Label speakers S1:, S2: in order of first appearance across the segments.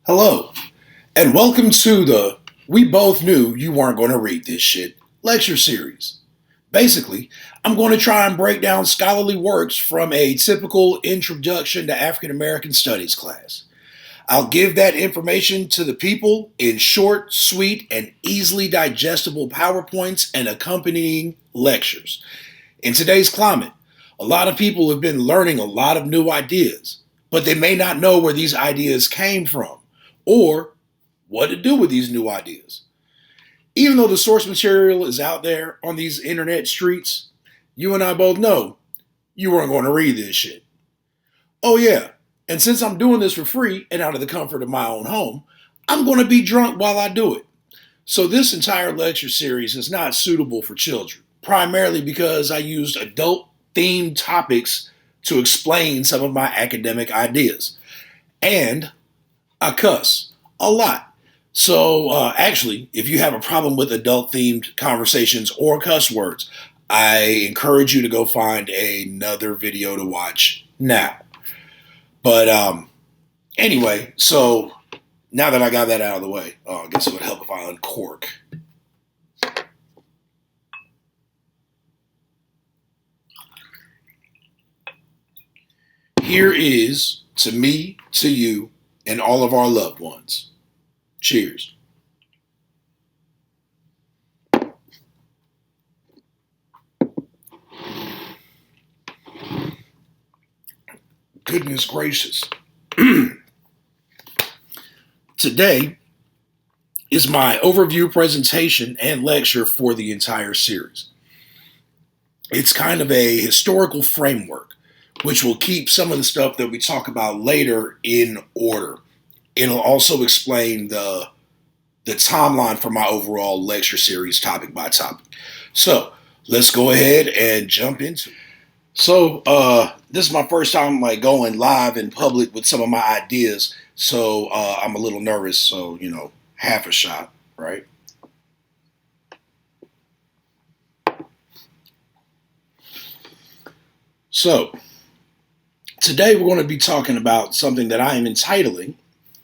S1: Hello, and welcome to the We Both Knew You Weren't Going to Read This Shit lecture series. Basically, I'm going to try and break down scholarly works from a typical Introduction to African American Studies class. I'll give that information to the people in short, sweet, and easily digestible PowerPoints and accompanying lectures. In today's climate, a lot of people have been learning a lot of new ideas, but they may not know where these ideas came from or what to do with these new ideas. Even though the source material is out there on these internet streets, you and I both know you weren't going to read this shit. Oh, yeah, and since I'm doing this for free and out of the comfort of my own home, I'm going to be drunk while I do it. So, this entire lecture series is not suitable for children, primarily because I used adult themed topics to explain some of my academic ideas. And I cuss a lot. So actually, if you have a problem with adult themed conversations or cuss words, I encourage you to go find another video to watch now. But anyway, so now that I got that out of the way, I guess it would help if I uncork. Here is to me, to you, and all of our loved ones. Cheers. Goodness gracious. Today is my overview presentation and lecture for the entire series. It's kind of a historical framework, which will keep some of the stuff that we talk about later in order. It'll also explain the timeline for my overall lecture series topic by topic. So let's go ahead and jump into it. So this is my first time going live in public with some of my ideas. So I'm a little nervous. So, half a shot, right? So today we're going to be talking about something that I am entitling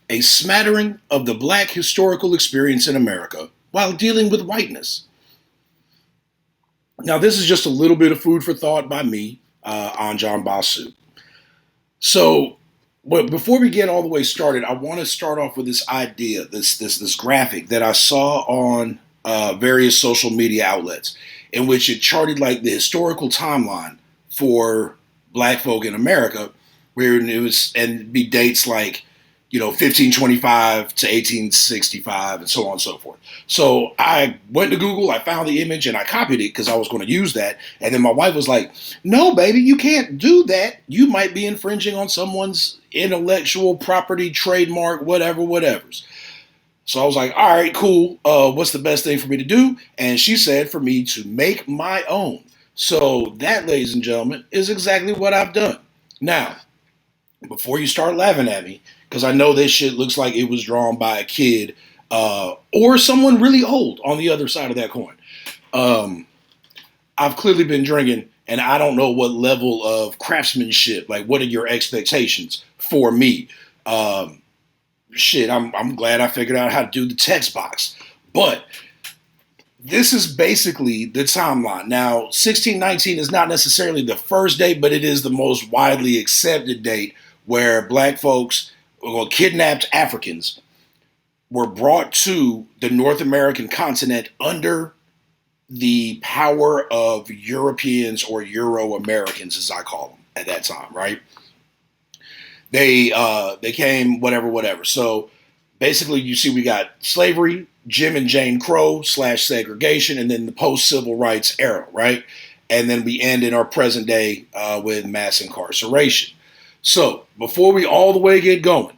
S1: A Smattering of the Black Historical Experience in America While Dealing with Whiteness. Now, this is just a little bit of food for thought by me, Anjan Basu. So, before we get all the way started, I want to start off with this idea, this graphic that I saw on various social media outlets, in which it charted the historical timeline for Black folk in America, where it was, and it'd be dates 1525 to 1865 and so on and so forth. So I went to Google, I found the image, and I copied it because I was going to use that. And then my wife was like, no, baby, you can't do that. You might be infringing on someone's intellectual property, trademark, whatever's. So I was like, all right, cool. What's the best thing for me to do? And she said for me to make my own. So that, ladies and gentlemen, is exactly what I've done. Now, before you start laughing at me, because I know this shit looks like it was drawn by a kid or someone really old on the other side of that coin. I've clearly been drinking, and I don't know what level of craftsmanship, what are your expectations for me? I'm glad I figured out how to do the text box. But this is basically the timeline. Now, 1619 is not necessarily the first date, but it is the most widely accepted date where Black folks, kidnapped Africans, were brought to the North American continent under the power of Europeans, or Euro-Americans, as I call them at that time, right? They came, whatever. So basically, you see, we got slavery, Jim and Jane Crow / segregation, and then the post-civil rights era, right? And then we end in our present day with mass incarceration. So before we all the way get going,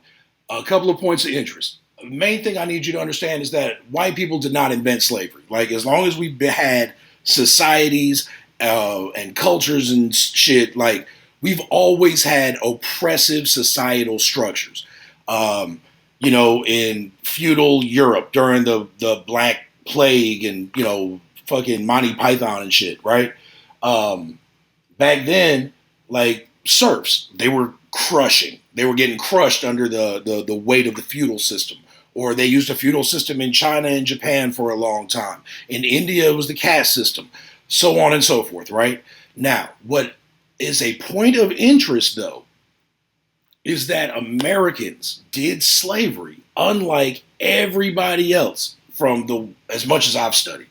S1: a couple of points of interest. The main thing I need you to understand is that white people did not invent slavery. As long as we've had societies and cultures and shit, we've always had oppressive societal structures. In feudal Europe during the Black Plague and, fucking Monty Python and shit, right? Back then, serfs. They were crushing. They were getting crushed under the weight of the feudal system. Or they used a feudal system in China and Japan for a long time. In India, it was the caste system, so on and so forth, right? Now, what is a point of interest, though, is that Americans did slavery unlike everybody else from as much as I've studied.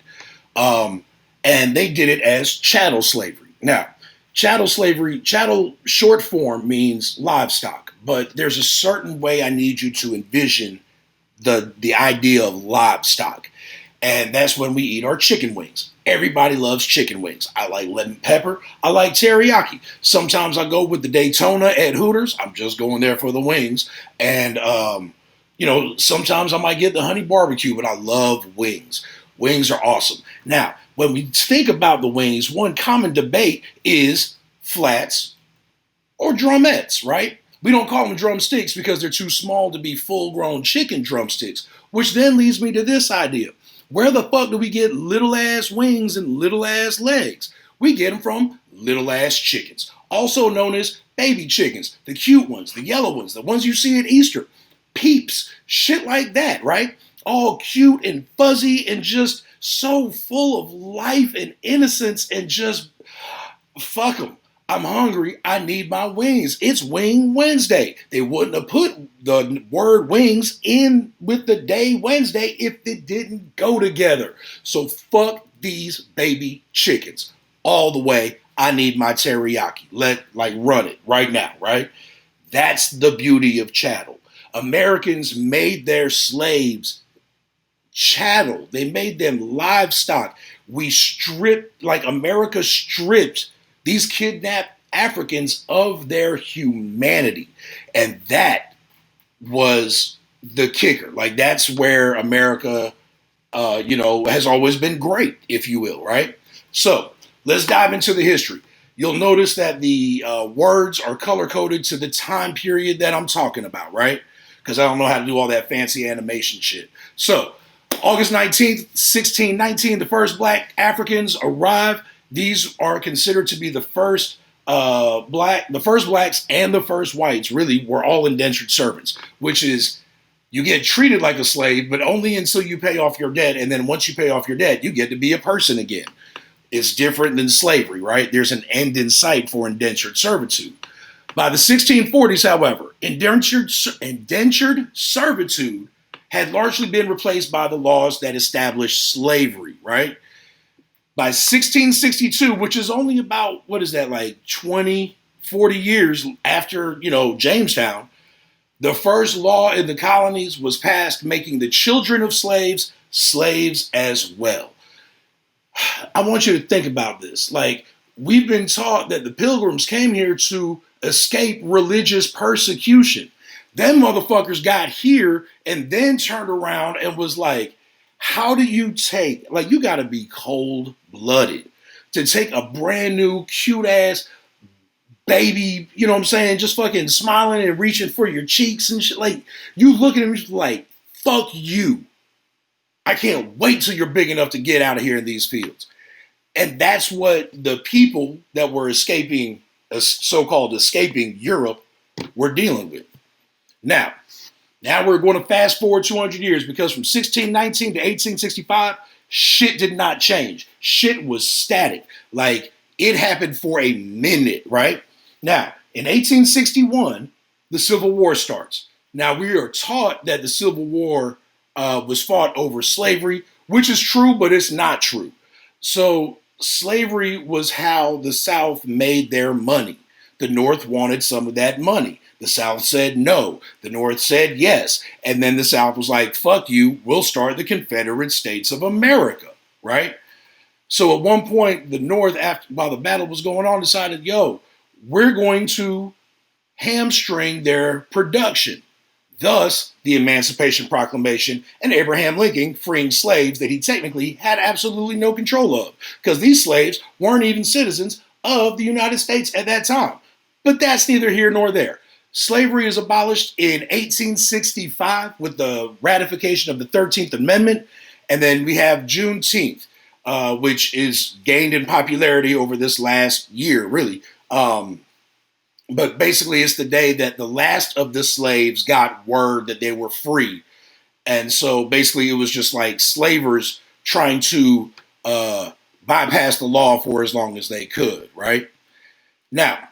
S1: And they did it as chattel slavery. Now, chattel slavery, chattel short form means livestock, but there's a certain way I need you to envision the idea of livestock. And that's when we eat our chicken wings. Everybody loves chicken wings. I like lemon pepper. I like teriyaki. Sometimes I go with the Daytona at Hooters. I'm just going there for the wings. And, sometimes I might get the honey barbecue, but I love wings. Wings are awesome. Now, when we think about the wings, one common debate is flats or drumettes, right? We don't call them drumsticks because they're too small to be full-grown chicken drumsticks, which then leads me to this idea. Where the fuck do we get little-ass wings and little-ass legs? We get them from little-ass chickens, also known as baby chickens, the cute ones, the yellow ones, the ones you see at Easter, peeps, shit like that, right? All cute and fuzzy and just so full of life and innocence and just fuck them. I'm hungry. I need my wings. It's Wing Wednesday. They wouldn't have put the word wings in with the day Wednesday if it didn't go together. So fuck these baby chickens. All the way. I need my teriyaki. Run it right now, right? That's the beauty of chattel. Americans made their slaves chattel. They made them livestock. America stripped these kidnapped Africans of their humanity. And that was the kicker. That's where America, has always been great, if you will, right? So let's dive into the history. You'll notice that the words are color-coded to the time period that I'm talking about, right? Because I don't know how to do all that fancy animation shit. So, August 19th, 1619, the first black Africans arrive. These are considered to be the first blacks and the first whites, really, were all indentured servants, which is you get treated like a slave, but only until you pay off your debt. And then once you pay off your debt, you get to be a person again. It's different than slavery, right? There's an end in sight for indentured servitude. By the 1640s, however, indentured servitude had largely been replaced by the laws that established slavery, right? By 1662, which is only about, 20, 40 years after, Jamestown, the first law in the colonies was passed making the children of slaves slaves as well. I want you to think about this. We've been taught that the pilgrims came here to escape religious persecution. Them motherfuckers got here and then turned around and was like, how do you take, you got to be cold-blooded to take a brand new, cute-ass baby, you know what I'm saying, just fucking smiling and reaching for your cheeks and shit. You look at him like, fuck you. I can't wait till you're big enough to get out of here in these fields. And that's what the people that were escaping, so-called escaping Europe, were dealing with. Now we're going to fast forward 200 years because from 1619 to 1865, shit did not change. Shit was static. It happened for a minute, right? Now, in 1861, the Civil War starts. Now, we are taught that the Civil War was fought over slavery, which is true, but it's not true. So slavery was how the South made their money. The North wanted some of that money. The South said no. The North said yes. And then the South was like, fuck you, we'll start the Confederate States of America, right? So at one point, the North, while the battle was going on, decided, we're going to hamstring their production. Thus, the Emancipation Proclamation and Abraham Lincoln freeing slaves that he technically had absolutely no control of, because these slaves weren't even citizens of the United States at that time. But that's neither here nor there. Slavery is abolished in 1865 with the ratification of the 13th Amendment. And then we have Juneteenth, which is gained in popularity over this last year, really. But basically, it's the day that the last of the slaves got word that they were free. And so basically, it was just like slavers trying to bypass the law for as long as they could, right? Now,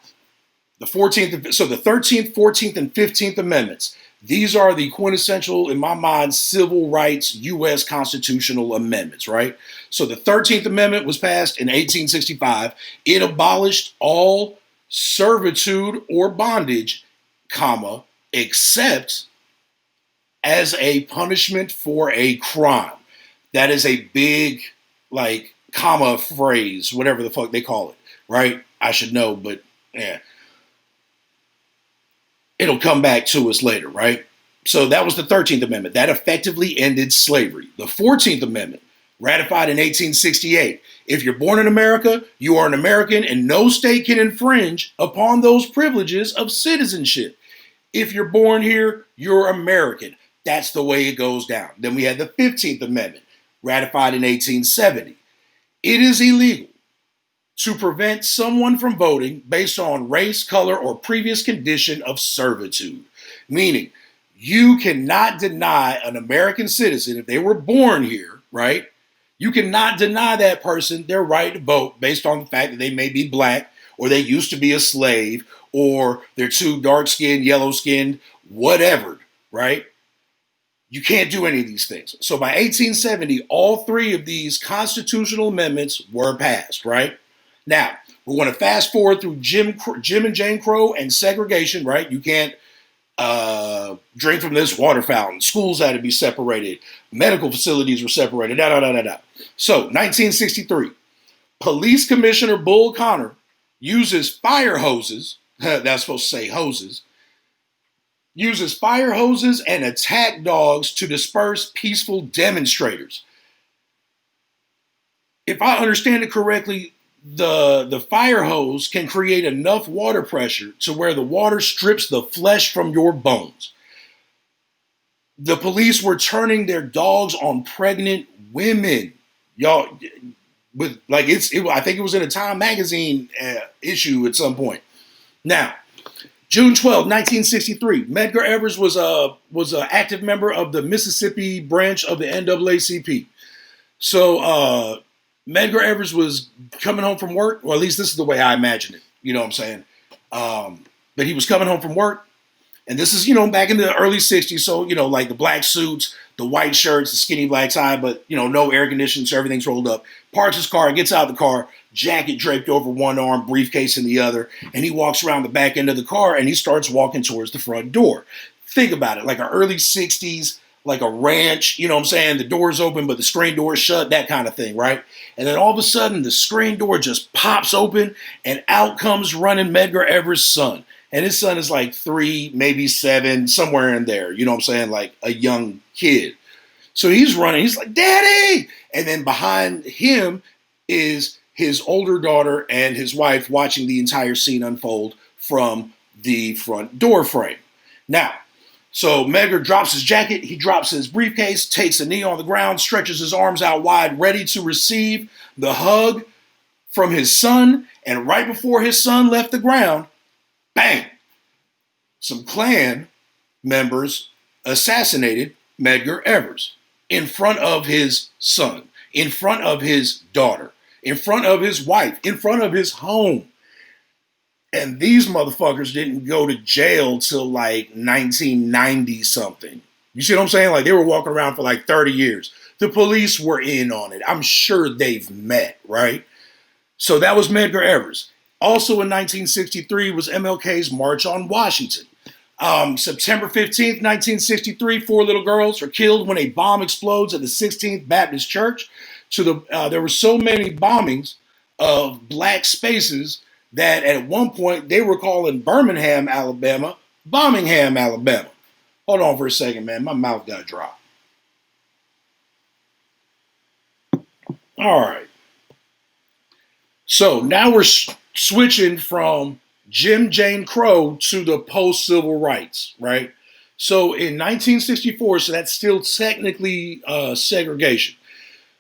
S1: the 14th, so the 13th, 14th, and 15th Amendments. These are the quintessential, in my mind, civil rights U.S. constitutional amendments, right? So the 13th Amendment was passed in 1865. It abolished all servitude or bondage, comma, except as a punishment for a crime. That is a big, like, comma phrase, whatever the fuck they call it, right? I should know, but yeah. It'll come back to us later, right? So that was the 13th Amendment. That effectively ended slavery. The 14th Amendment, ratified in 1868. If you're born in America, you are an American and no state can infringe upon those privileges of citizenship. If you're born here, you're American. That's the way it goes down. Then we had the 15th Amendment, ratified in 1870. It is illegal to prevent someone from voting based on race, color, or previous condition of servitude. Meaning, you cannot deny an American citizen, if they were born here, right? You cannot deny that person their right to vote based on the fact that they may be black, or they used to be a slave, or they're too dark-skinned, yellow-skinned, whatever, right? You can't do any of these things. So by 1870, all three of these constitutional amendments were passed, right? Now, we're going to fast forward through Jim and Jane Crow and segregation, right? You can't drink from this water fountain. Schools had to be separated. Medical facilities were separated. So, 1963, Police Commissioner Bull Connor uses fire hoses, that's supposed to say hoses, uses fire hoses and attack dogs to disperse peaceful demonstrators. If I understand it correctly, the fire hose can create enough water pressure to where the water strips the flesh from your bones. The police were turning their dogs on pregnant women. Y'all, with like I think it was in a Time magazine issue at some point. Now, June 12, 1963, Medgar Evers was an active member of the Mississippi branch of the NAACP. So Medgar Evers was coming home from work. Well, at least this is the way I imagine it. You know what I'm saying? But he was coming home from work. And this is, back in the early 60s. So, like the black suits, the white shirts, the skinny black tie, but, no air conditioning, so everything's rolled up. Parks his car, gets out of the car, jacket draped over one arm, briefcase in the other. And he walks around the back end of the car and he starts walking towards the front door. Think about it, like an early 60s, like a ranch, you know what I'm saying? The door's open, but the screen door's shut, that kind of thing, right? And then all of a sudden, the screen door just pops open and out comes running Medgar Evers' son. And his son is like 3, maybe 7, somewhere in there, you know what I'm saying? Like a young kid. So he's running, he's like, Daddy! And then behind him is his older daughter and his wife watching the entire scene unfold from the front door frame. Now, so Medgar drops his jacket, he drops his briefcase, takes a knee on the ground, stretches his arms out wide, ready to receive the hug from his son. And right before his son left the ground, bang! Some Klan members assassinated Medgar Evers in front of his son, in front of his daughter, in front of his wife, in front of his home. And these motherfuckers didn't go to jail till like 1990 something. You see what I'm saying? Like they were walking around for like 30 years. The police were in on it. I'm sure they've met, right? So that was Medgar Evers. Also in 1963 was MLK's March on Washington. September 15th, 1963, 4 little girls are killed when a bomb explodes at the 16th Baptist Church. There were so many bombings of black spaces that at one point they were calling Birmingham, Alabama, Bombingham, Alabama. Hold on for a second, man. My mouth got dry. All right. So now we're switching from Jane Crow to the post-civil rights, right? So in 1964, so that's still technically segregation.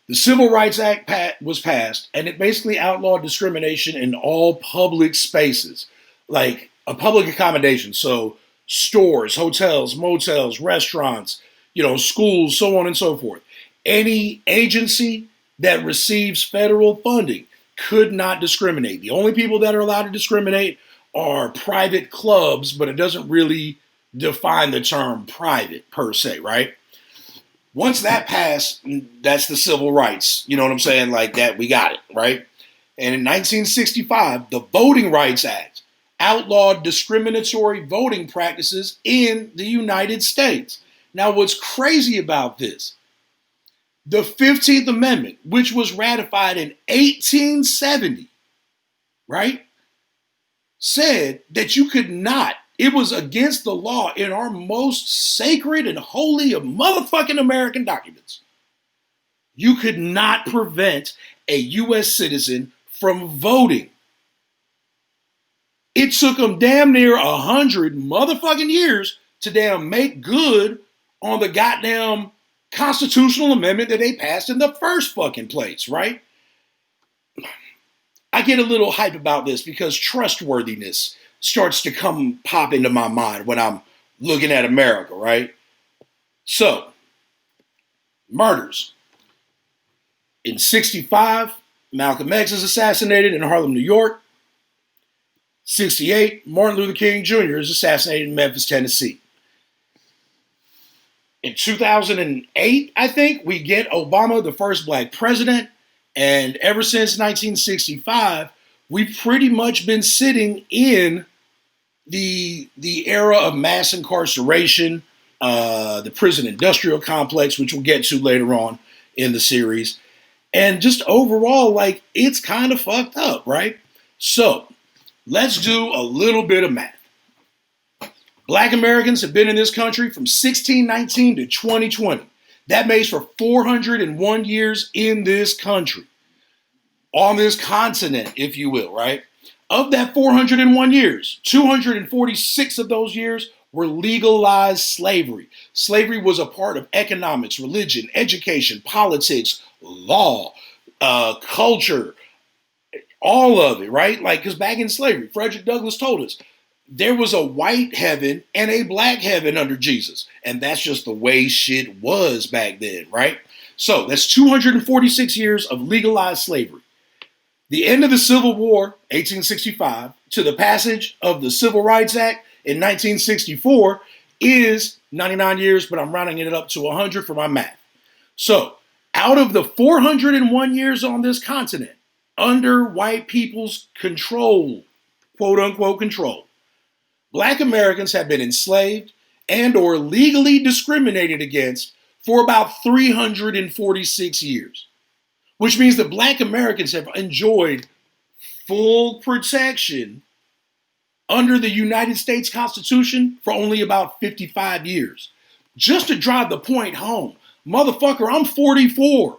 S1: The Civil Rights Act was passed, and it basically outlawed discrimination in all public spaces. Like, a public accommodation. So stores, hotels, motels, restaurants, schools, so on and so forth. Any agency that receives federal funding could not discriminate. The only people that are allowed to discriminate are private clubs, but it doesn't really define the term private per se, right? Once that passed, that's the civil rights. You know what I'm saying? Like that, we got it, right? And in 1965, the Voting Rights Act outlawed discriminatory voting practices in the United States. Now, what's crazy about this? The 15th Amendment, which was ratified in 1870, right, said that you could not, it was against the law in our most sacred and holy of motherfucking American documents. You could not prevent a U.S. citizen from voting. It took them damn near 100 motherfucking years to damn make good on the goddamn constitutional amendment that they passed in the first fucking place, right? I get a little hype about this because trustworthiness starts to pop into my mind when I'm looking at America, right? So, murders. In 65, Malcolm X is assassinated in Harlem, New York. 68, Martin Luther King Jr. is assassinated in Memphis, Tennessee. In 2008, I think, we get Obama, the first black president. And ever since 1965, we've pretty much been sitting in the era of mass incarceration, the prison industrial complex, which we'll get to later on in the series. And just overall, like, it's kind of fucked up, right? So, let's do a little bit of math. Black Americans have been in this country from 1619 to 2020. That makes for 401 years in this country, on this continent, if you will, right? Of that 401 years, 246 of those years were legalized slavery. Slavery was a part of economics, religion, education, politics, law, culture, all of it, right? Like, because back in slavery, Frederick Douglass told us, there was a white heaven and a black heaven under Jesus. And that's just the way shit was back then, right? So that's 246 years of legalized slavery. The end of the Civil War, 1865, to the passage of the Civil Rights Act in 1964 is 99 years, but I'm rounding it up to 100 for my math. So out of the 401 years on this continent, under white people's control, quote unquote control, Black Americans have been enslaved and or legally discriminated against for about 346 years, which means that Black Americans have enjoyed full protection under the United States Constitution for only about 55 years. Just to drive the point home, motherfucker, I'm 44.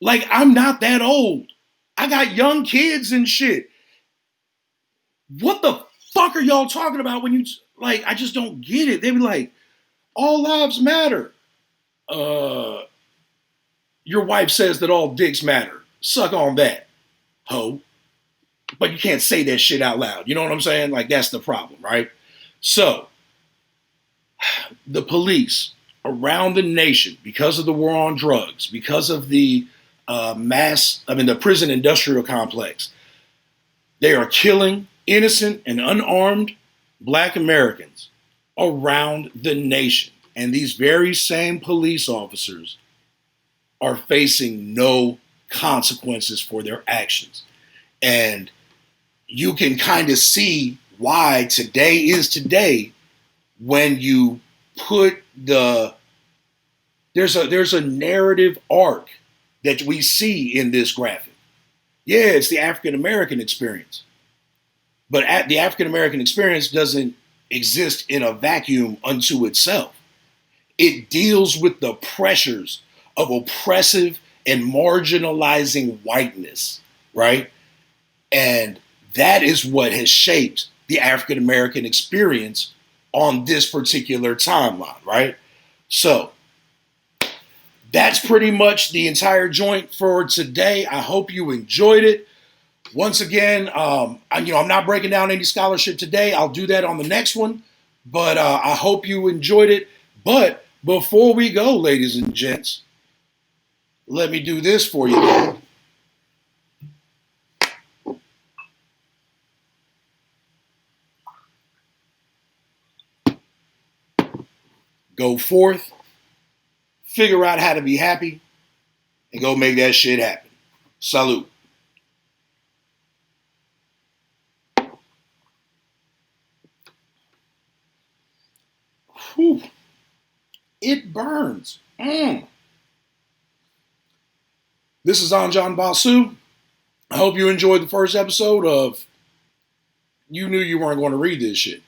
S1: Like, I'm not that old. I got young kids and shit. What the fuck are y'all talking about when you, like, I just don't get it. They be like, all lives matter. Your wife says that all dicks matter. Suck on that, ho. But you can't say that shit out loud. You know what I'm saying? Like, that's the problem, right? So, the police around the nation, because of the war on drugs, because of the the prison industrial complex, they are killing innocent and unarmed Black Americans around the nation. And these very same police officers are facing no consequences for their actions. And you can kind of see why today is today when you put there's a narrative arc that we see in this graphic. Yeah, it's the African American experience. But the African American experience doesn't exist in a vacuum unto itself. It deals with the pressures of oppressive and marginalizing whiteness, right? And that is what has shaped the African American experience on this particular timeline, right? So that's pretty much the entire joint for today. I hope you enjoyed it. Once again, I'm not breaking down any scholarship today. I'll do that on the next one. But I hope you enjoyed it. But before we go, ladies and gents, let me do this for you. Though. Go forth, figure out how to be happy, and go make that shit happen. Salute. Whew. It burns. This is Anjan Basu. I hope you enjoyed the first episode of You Knew You Weren't Going to Read This Shit.